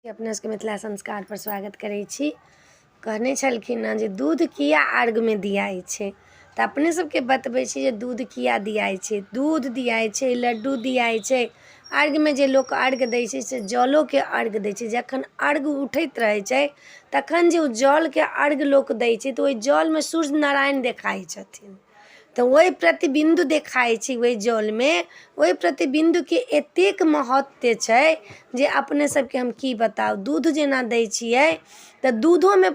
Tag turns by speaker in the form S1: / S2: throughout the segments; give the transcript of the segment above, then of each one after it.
S1: अपने सबके मिथिला संस्कार पर स्वागत करै छी। कहने छलखिन हँ जे दूध किया अर्घ में दियाई छै, तऽ अपने सबके बतबै छी जे दूध किया दियाई छै। दूध दियाई छै, लड्डू दियाई छै। अर्घ में जे लोक अर्घ दै छै से जलो के अर्घ दै छै। जखन अर्घ उठैत रहै छै तखन जे जल के अर्घ लोक दै छै तऽ ओहि जल में सूर्य नारायण देखाई छथिन। तऽ वही प्रतिबिंदु देखाई छै वही जल में। वही प्रतिबिंदु के एतेक महत्व छै जे अपने सबके हम की बताउ। दूध जेना दै छियै तऽ दूधो में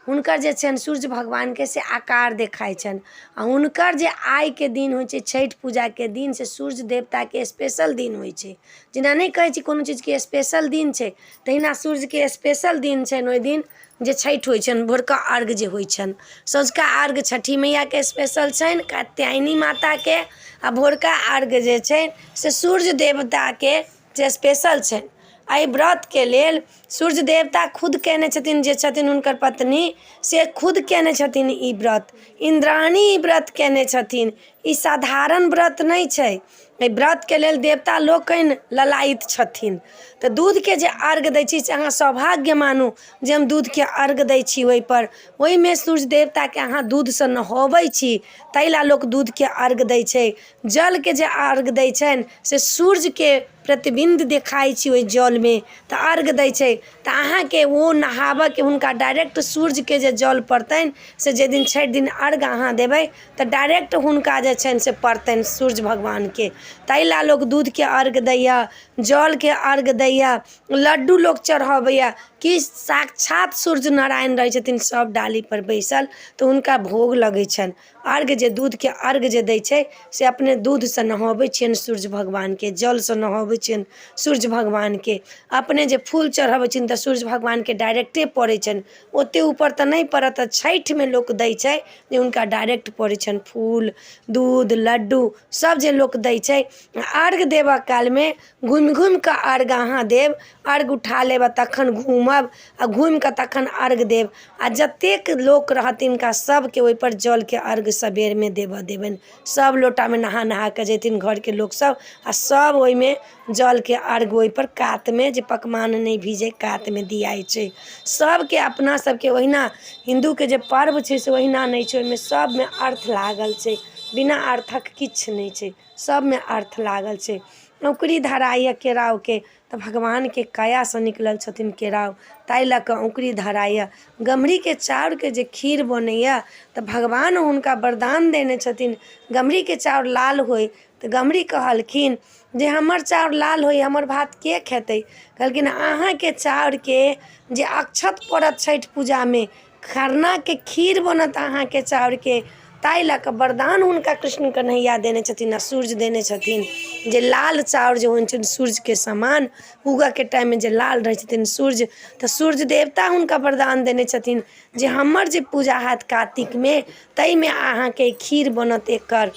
S1: हुनकर जे छनि सूर्य भगवान के से आकार देखाई छनि। आ हुनकर जे आइ के दिन होइ छै छठि पूजा के दिन से सूर्य देवता के स्पेशल दिन होइ छै। जेना नहीं कहै छी कोनो चीज के स्पेशल दिन छै, तहिना सूर्य के स्पेशल दिन छनि। ओहि दिन जे छठि होइ छनि, भोरका अर्घ जे होइ छनि, सँझुका अर्घ छठी मैया के स्पेशल छनि, कात्यायनी माता के। आ भोरका अर्घ जे छै से सूर्य देवता के जे स्पेशल छनि। एहि व्रत के लेल सूर्य देवता खुद केने छथिन, जे छथिन हुनकर पत्नी से खुद केने छथिन ई व्रत। इंद्राणी ई व्रत केने छथिन। ई साधारण व्रत नहीं छै। एहि व्रत के लेल देवता लोकनि ललायित छथिन। तऽ दूध के जे अर्घ दै छी से अहाँ सौभाग्य मानू जे हम दूध के अर्घ दै छी। ओहि में सूर्य देवता के अहाँ दूध से नहबै छी, ताहि ला लोक दूध के अर्घ दै छै। जल के जे अर्घ दै छनि से सूर्य के प्रतिबिंब देखाई छी ओहि जल में, तऽ अर्घ दै छै। तऽ अहाँ के वो नहाबऽ के हुनका डायरेक्ट सूर्य के जे जल पड़तनि से जे दिन छठि दिन अर्घ अहाँ देबै तऽ डायरेक्ट हुनका जे छनि से पड़तनि सूर्य भगवान के। ताहि ला लोक दूध के अर्घ दैया, जल के अर्घ दैया, लड्डू लोक चढ़ाबैया कि साक्षात सूर्य नारायण रहै छथिन सब डाली पर बैसल, तऽ हुनका भोग लगै छनि। अर्घ जे दूध के अर्घ जे दै छै से अपने दूध से नहबै छियनि सूर्य भगवान के, जल से नहबै छियनि सूर्य भगवान के। अपने जे फूल चढ़बै छियनि तऽ सूर्य भगवान के डायरेक्टे पड़ै छनि, ओते ऊपर तऽ नहीं पड़त। छठि में लोक दै छै जे हुनका डायरेक्ट पड़ै छनि फूल, दूध, लड्डू सब जे लोक दै छै। अर्घ देबऽ काल में घुमि घुमि कऽ अर्घ अहाँ देब। अर्घ उठा लेब तखन घूमब आ घुमि कऽ तखन अर्घ देब। आ जतेक लोक रहत तिनका सबके ओहि पर जल के अर्घ सबेर में देबऽ देबनि। सब लोटा में नहा नहा के जेथिन घर के लोक सब, आ सब ओहि में जल के अर्घ ओहि पर कात में जे पकवान नहीं भीजे कात में दियाई छै। सब के अपना सबके ओहिना हिंदू के जे पर्व छै से ओहिना नहीं छै। ओहिमे सब में अर्थ लागल छै, बिना अर्थक किछु नहीं छै, सब में अर्थ लागल छै। औंकरी धराइया केराव के, तऽ भगवान के काया से निकलल छथिन केराव, ताहि लऽ कऽ औंकरी धराइया। गम्हरी के चाउर के जे खीर बनैया तऽ भगवान हुनका वरदान देने छथिन गम्हरी के चाउर लाल होय। तऽ गम्हरी कहलखिन जे हमर चाउर लाल होय, हमर भात के खेतै। कहलखिन अहाँ के चाउर के जे अक्षत पड़त छठि पूजा में, खरना के खीर बनत अहाँ के चाउर के, ताहि लऽ कऽ वरदान हुनका कृष्ण कन्हैया देने छथिन आ सूर्य देने छथिन जे लाल चाउर जे होइ छनि सूर्य के समान। उगऽ के टाइम में जे लाल रहै छथिन सूर्य, तऽ सूर्य देवता हुनका वरदान देने छथिन जे हमर जे पूजा हैत कातिक में ताहि में अहाँ के खीर बनत एकर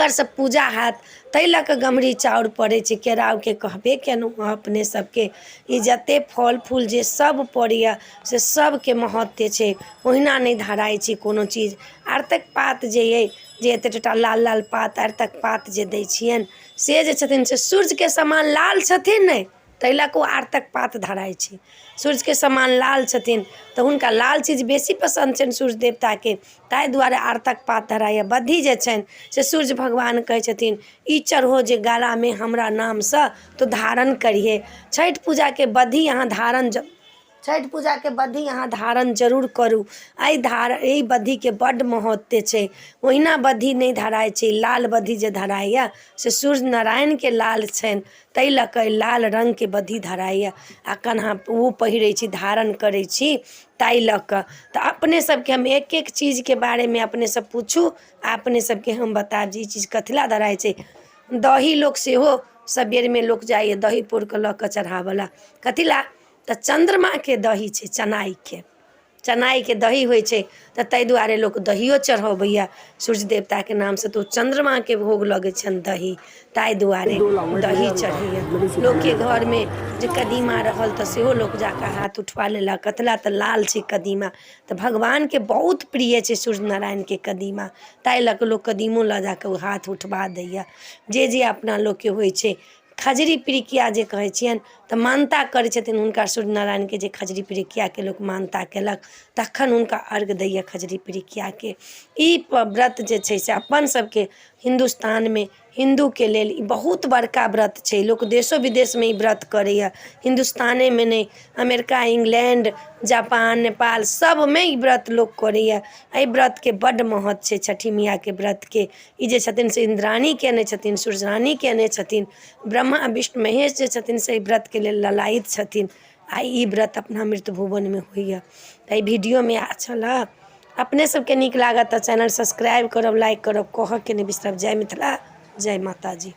S1: से पूजा हैत। ताहि लऽ कऽ गम्हरी चाउर पड़ै छै। केराव के कहबे केलहुँ हँ अपने सबके। ई जते फल फूल जे सब पड़ैया से सब के महत्व छै। ओहिना नहीं धराइ छै कोनो चीज। आरतक पात जे अइ जे एते टटा लाल लाल पात, आरतक पात जे दै छियनि से जे छथिन से सूर्य के समान लाल छथिन ने, ताहि लऽ कऽ ओ आरतक पात धराइ छै। सूर्य के समान लाल छथिन तऽ हुनका लाल चीज बेसी पसंद छनि सूर्य देवता के, ताहि दुआरे आरतक पात धराइया। बद्धी जे छनि से सूर्य भगवान कहै छथिन ई चढ़ो जे गाला में हमरा नाम से तो धारण करिहे। छठि पूजा के बद्धी अहाँ धारण जरूर करू। एहि बद्धी के बड्ड महत्व छै। ओहिना बद्धी नहीं धराइ छै। लाल बद्धी जे धराइया से सूर्य नारायण के लाल छनि, ताहि लऽ कऽ लाल रंग के बद्धी धराइया। आ कन्हा ओ पहिरै छी, धारण करै छी, ताहि लऽ कऽ। तऽ अपने सबके हम एक एक चीज के बारे में अपने सब पूछू आ अपने सबके हम बताब जे ई चीज कथी ला धराइ छै। दही लोक सेहो सबेर में लोक जाइए दही पौर कऽ लऽ कऽ चढ़ावऽ ला। कथी ला? तऽ चंद्रमा के दही छै, चनाई के दही होइ छै, तऽ ताहि दुआरे लोक दहियो चढ़ाबैया सूर्य देवता के नाम से। तो चंद्रमा के भोग लगे छनि दही, ताहि दुआरे दही चढ़ैया। लोक के घर में जे कदीमा रहल तऽ सेहो लोक जाकर हाथ उठवा लेलक। कतला तऽ लाल छै कदीमा, तऽ भगवान के बहुत प्रिय छै सूर्य नारायण के कदीमा, ताहि लऽ कऽ लोक कदीमो लऽ जाकर हाथ उठवा दैया। जे अपना लोक के होइ छै खजरी पिरिकिया जे कहै छियनि तऽ मानता करै छथिन हुनका सूर्य नारायणके, जे खजरी पिरिकियाके लोक मानता केलक तखन हुनका अर्घ दैए खजरी पिरिकियाके। ई व्रत जे छै से अपन सबके हिन्दुस्तानमे हिन्दूके लेल ई बहुत बड़का व्रत छै। लोक देशो विदेशमे ई व्रत करैए, हिन्दुस्तानेमे नहि, अमेरिका, इंग्लैंड, जापान, नेपाल सबमे ई व्रत लोक करैए। एहि व्रतके बड्ड महत्व छै छठी मैयाके व्रतके। ई जे छथिन से इंद्राणी केने छथिन, सूर्यरानी केने छथिन, ब्रह्मा विष्णु महेश जे छथिन से एहि व्रतके लेल ललायित छथिन। आ ई व्रत अपना मृत्यु भुवनमे होइए। तऽ एहि वीडियोमे अच्छा छल। अपने सबके नीक लागत तऽ चैनल सब्सक्राइब करब, लाइक करब, कहऽके नहि बिसरब। जय मिथिला, जय माता जी।